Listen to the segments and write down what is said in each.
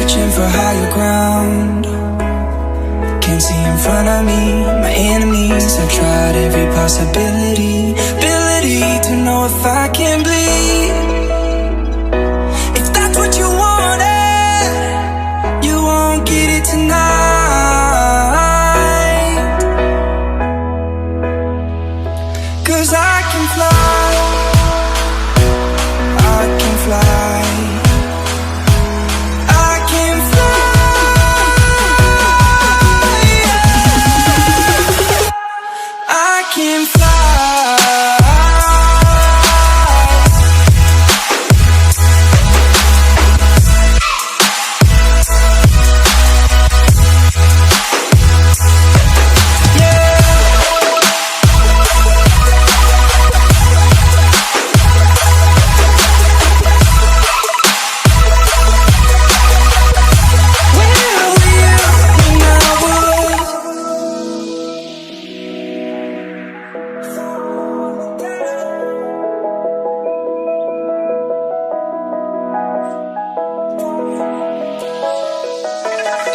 searching for higher ground. Can't see in front of me, my enemies. I've tried every possibility, ability to know if I can bleed. If that's what you wanted, you won't get it tonight. 'Cause I can fly, I can fly, I can fly, yeah. I can fly.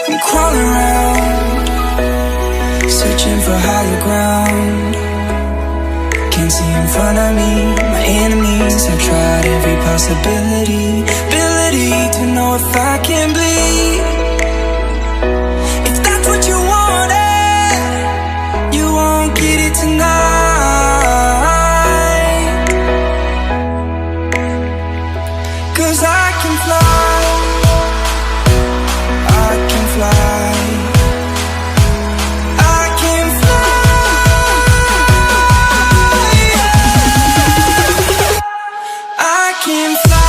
I'm crawling around, searching for higher ground. Can't see in front of me, my enemies. I've tried every possibility, ability to know if I can bleed. If that's what you wanted, you won't get it tonight. 'Cause I can fly, I can fly, I can fly, yeah. I can fly.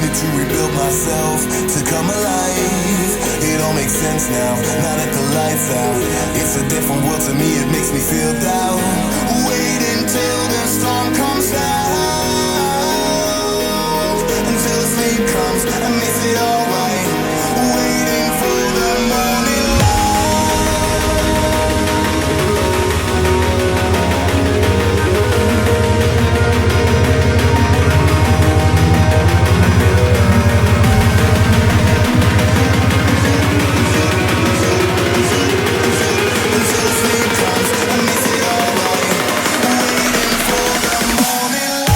Need to rebuild myself to come alive. It all makes sense now, now that the lights out. It's a different world to me, it makes me feel down. Wait until the storm comes down, until the sleep comes and makes it alright. Waiting for the morning until the sleep comes and makes it alright. Waiting for the morning light.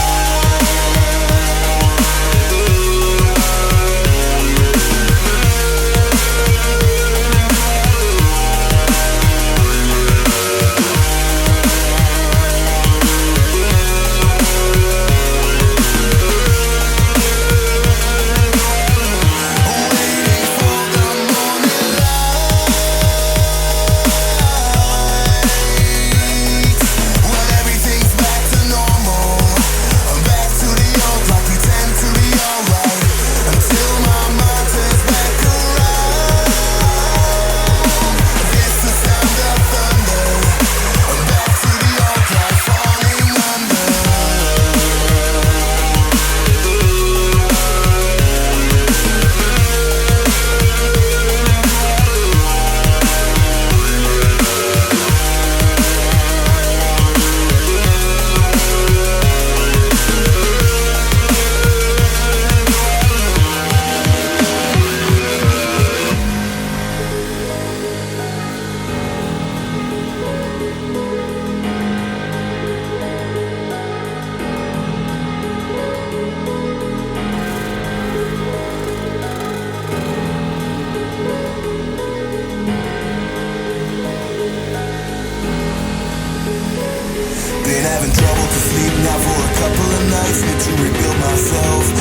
myself